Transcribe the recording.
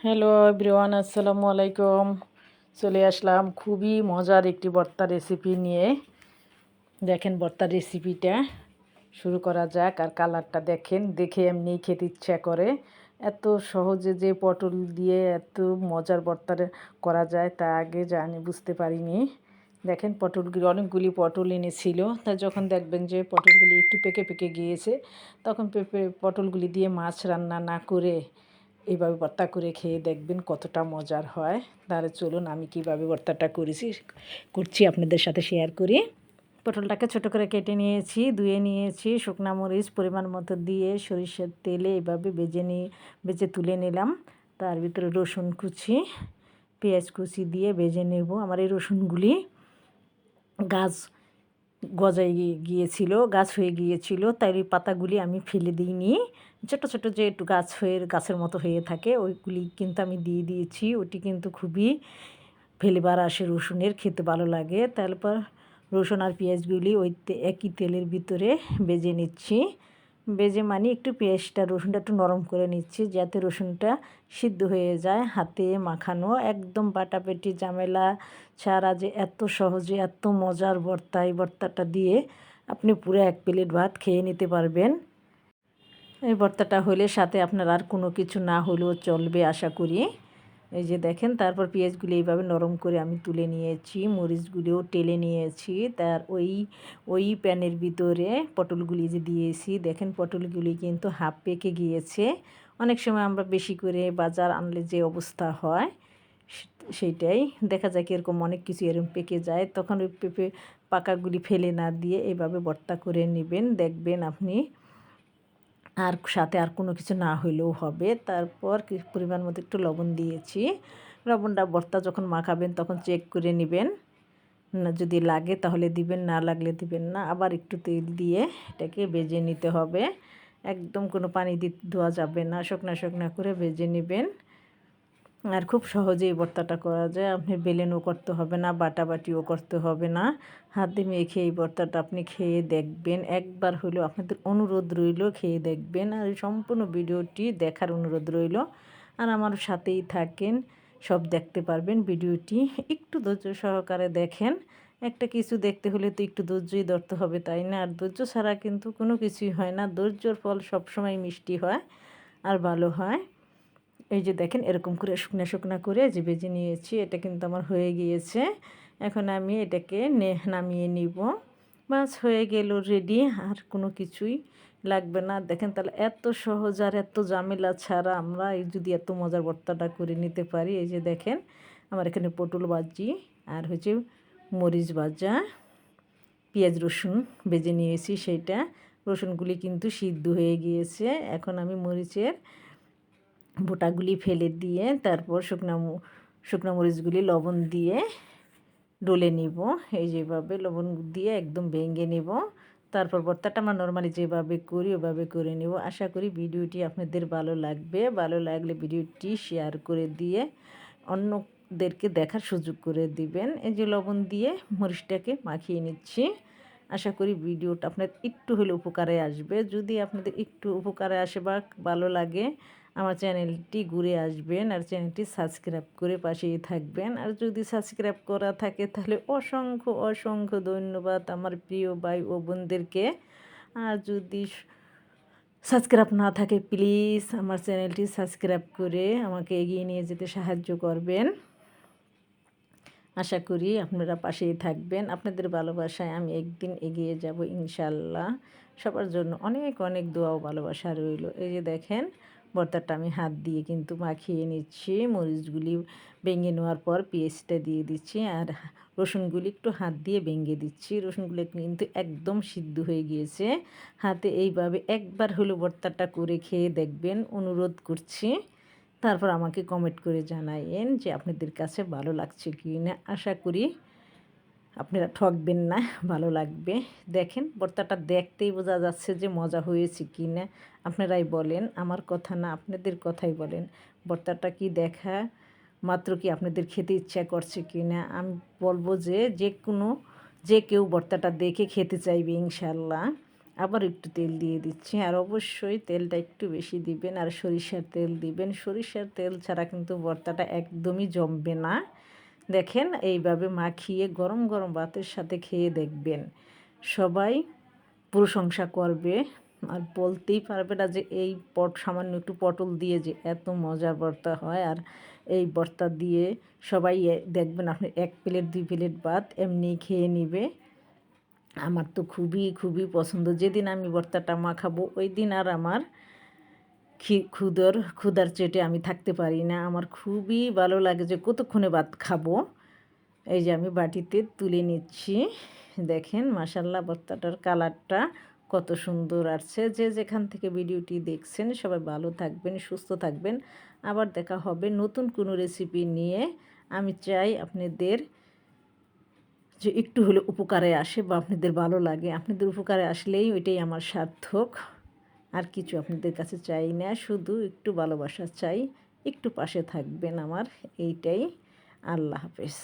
Hello everyone, আসসালামু আলাইকুম। চলে আসলাম খুবই মজার একটি ভর্তা রেসিপি নিয়ে। দেখেন ভর্তার রেসিপিটা শুরু করা যাক। আর কালারটা দেখেন, দেখে এমনিই খেতে ইচ্ছা করে। এত সহজে যে পটল দিয়ে এত মজার ভর্তা করা যায় তা আগে বুঝতে পারিনি। দেখেন পটলগুলি, অনেকগুলি পটল এনেছিল। তা যখন দেখবেন যে পটলগুলি একটু পেকে পেকে গিয়েছে, তখন পটলগুলি দিয়ে মাছ রান্না না করে এইভাবে ভর্তা করে খেয়ে দেখবেন কতটা মজার হয়। তাহলে চলুন আমি কীভাবে ভর্তাটা করছি আপনাদের সাথে শেয়ার করি। পটলটাকে ছোট করে কেটে নিয়েছি, ধুয়ে নিয়েছি, শুকনো মরিচ পরিমাণ মতো দিয়ে সরিষার তেলে এভাবে ভেজে তুলে নিলাম। তার ভিতরে রসুন কুচি, পেঁয়াজ কুচি দিয়ে ভেজে নেব। আমার এই রসুনগুলি গাছ গাছ হয়ে গিয়েছিল, তাই ওই পাতাগুলি আমি ফেলে দিইনি। ছোটো ছোটো যে একটু গাছের মতো হয়ে থাকে ওইগুলি কিন্তু আমি দিয়ে দিয়েছি। ওটি কিন্তু খুবই ফ্লেভার আসে রসুনের, খেতে ভালো লাগে। তারপর রসুন আর পেঁয়াজগুলি ওই একই তেলের ভিতরে ভেজে নিচ্ছি। ভেজে মানে একটু রসুনটা একটু নরম করে নিচ্ছি যাতে রসুনটা সিদ্ধ হয়ে যায়। হাতে মাখানো, একদম বাটাবাটি ঝামেলা ছাড়া যে এত সহজে এত মজার ভর্তা, এই ভর্তাটা দিয়ে আপনি পুরো এক প্লেট ভাত খেয়ে নিতে পারবেন। এই ভর্তাটা হলে সাথে আপনার আর কোনো কিছু না হলেও চলবে আশা করি। এই যে দেখেন, তারপর পেঁয়াজগুলি এইভাবে নরম করে আমি তুলে নিয়েছি, মরিচগুলিও টেলে নিয়েছি। তার ওই প্যানের ভিতরে পটলগুলি যে দিয়েছি, দেখেন পটলগুলি কিন্তু হাফ পেকে গিয়েছে। অনেক সময় আমরা বেশি করে বাজার আনলে যে অবস্থা হয় সেইটাই দেখা যায়, কীরকম অনেক কিছু এরকম পেকে যায়। তখন ওই পাকাগুলি ফেলে না দিয়ে এইভাবে ভর্তা করে নেবেন, দেখবেন আপনি আর সাথে আর কোনো কিছু না হইলেও হবে। তারপর পরিমাণ মতো একটু লবণ দিয়েছি। লবণটা ভর্তা যখন মাখাবেন তখন চেক করে নেবেন, না যদি লাগে তাহলে দিবেন, না লাগলে দিবেন না। আবার একটু তেল দিয়ে এটাকে ভেজে নিতে হবে। একদম কোনো পানি দেওয়া যাবে না, শুকনা শুকনা করে ভেজে নেবেন। আর খুব সহজেই এই ভর্তাটা করা যায়। আপনি বেলেনও করতে হবে না, বাটাবাটিও করতে হবে না। হাতে মেখে এই ভর্তাটা আপনি খেয়ে দেখবেন। একবার হলেও আপনাদের অনুরোধ রইল, খেয়ে দেখবেন। আর এই সম্পূর্ণ ভিডিওটি দেখার অনুরোধ রইল। আর আমার সাথেই থাকেন, সব দেখতে পারবেন। ভিডিওটি একটু ধৈর্য সহকারে দেখেন। একটা কিছু দেখতে হলে তো একটু ধৈর্যই ধরতে হবে, তাই না? আর ধৈর্য ছাড়া কিন্তু কোনো কিছুই হয় না। ধৈর্যর ফল সবসময় মিষ্টি হয় আর ভালো হয়। এই যে দেখেন, এরকম করে শুকনা শুকনা করে যে ভেজে নিয়েছি, এটা কিন্তু আমার হয়ে গিয়েছে। এখন আমি এটাকে নামিয়ে নিব। বাস হয়ে গেল রেডি, আর কোনো কিছুই লাগবে না। দেখেন তাহলে এত সহজ আর এত ঝামেলা ছাড়া আমরা এই যদি এত মজার ভর্তাটা করে নিতে পারি। এই যে দেখেন, আমার এখানে পটল ভাজি আর হচ্ছে মরিচ ভাজা, পেঁয়াজ রসুন ভেজে নিয়েছি সেইটা। রসুনগুলি কিন্তু সিদ্ধ হয়ে গিয়েছে। এখন আমি মরিচের বোটাগুলি ফেলে দিয়ে তারপর শুকনো মরিচগুলি লবণ দিয়ে ডলে নিব। এই যেভাবে লবণ দিয়ে একদম ভেঙে নিব। তারপর ভর্তাটা আমরা নর্মালি যেভাবে করি ওভাবে করে নেব। আশা করি ভিডিওটি আপনাদের ভালো লাগবে। ভালো লাগলে ভিডিওটি শেয়ার করে দিয়ে অন্যদেরকে দেখার সুযোগ করে দিবেন। এই যে লবণ দিয়ে মরিচটাকে মাখিয়ে নিচ্ছি। আশা করি ভিডিওটা আপনার একটু হলে উপকারে আসবে। যদি আপনাদের একটু উপকারে আসে বা ভালো লাগে, আমার চ্যানেলটি ঘুরে আসবেন আর চ্যানেলটি সাবস্ক্রাইব করে পাশেই থাকবেন। আর যদি সাবস্ক্রাইব করা থাকে তাহলে অসংখ্য অসংখ্য ধন্যবাদ আমার প্রিয় ভাই ও বোনদেরকে। আর যদি সাবস্ক্রাইব না থাকে, প্লিজ আমার চ্যানেলটি সাবস্ক্রাইব করে আমাকে এগিয়ে নিয়ে যেতে সাহায্য করবেন। আশা করি আপনারা পাশেই থাকবেন। আপনাদের ভালোবাসায় আমি একদিন এগিয়ে যাব ইনশাল্লাহ। সবার জন্য অনেক অনেক দোয়া ও ভালোবাসা রইল। এই যে দেখেন, ভর্তাটা আমি হাত দিয়ে কিন্তু মাখিয়ে নিচ্ছি। মরিচগুলি ভেঙে নেওয়ার পর পেস্টটা দিয়ে দিচ্ছি, আর রসুনগুলি একটু হাত দিয়ে ভেঙে দিচ্ছি। রসুনগুলো কিন্তু একদম সিদ্ধ হয়ে গিয়েছে। হাতে এইভাবে একবার হলো ভর্তাটা করে খেয়ে দেখবেন, অনুরোধ করছি। তারপর আমাকে কমেন্ট করে জানাইন যে আপনাদের কাছে ভালো লাগছে কি না। আশা করি আপনারা ঠকবেন না, ভালো লাগবে। দেখেন ভর্তাটা দেখতেই বোঝা যাচ্ছে যে মজা হয়েছে কি না। আপনারাই বলেন, আমার কথা না, আপনাদের কথাই বলেন। ভর্তাটা কি দেখা মাত্র কি আপনাদের খেতে ইচ্ছা করছে কি না। আমি বলবো যে যে কেউ ভর্তাটা দেখে খেতে চাইবে ইনশাল্লাহ। আবার একটু তেল দিয়ে দিচ্ছি। আর অবশ্যই তেলটা একটু বেশি দিবেন, আর সরিষার তেল দিবেন। সরিষার তেল ছাড়া কিন্তু ভর্তাটা একদমই জমবে না। দেখেন এইভাবে মাখিয়ে গরম গরম ভাতের সাথে খেয়ে দেখবেন, সবাই প্রশংসা করবে আর বলতেই পারবে না যে এই সামান্য একটু পটল দিয়ে যে এত মজার ভর্তা হয়। আর এই ভর্তা দিয়ে সবাই দেখবেন আপনি 1 প্লেট 2 প্লেট ভাত এমনিই খেয়ে নিবে। আমার তো খুবই খুবই পছন্দ। যেদিন আমি ভর্তাটা মাখাবো ওই দিন আর আমার ক্ষুধার চেটে আমি থাকতে পারি না। আমার খুবই ভালো লাগে যে কতক্ষণে ভাত খাবো। এই যে আমি বাটিতে তুলে নিচ্ছি। দেখেন মাশাআল্লাহ ভর্তাটার কালারটা কত সুন্দর আসছে। যে যেখান থেকে ভিডিওটি দেখছেন সবাই ভালো থাকবেন, সুস্থ থাকবেন। আবার দেখা হবে নতুন কোনো রেসিপি নিয়ে। আমি চাই আপনাদের যে একটু হলে উপকারে আসে বা আপনাদের ভালো লাগে। আপনাদের উপকারে আসলেই ওইটাই আমার সার্থক। আর কিছু আপনাদের কাছে চাই না, শুধু একটু ভালোবাসা চাই। একটু পাশে থাকবেন আমার, এইটাই। আল্লাহ হাফেজ।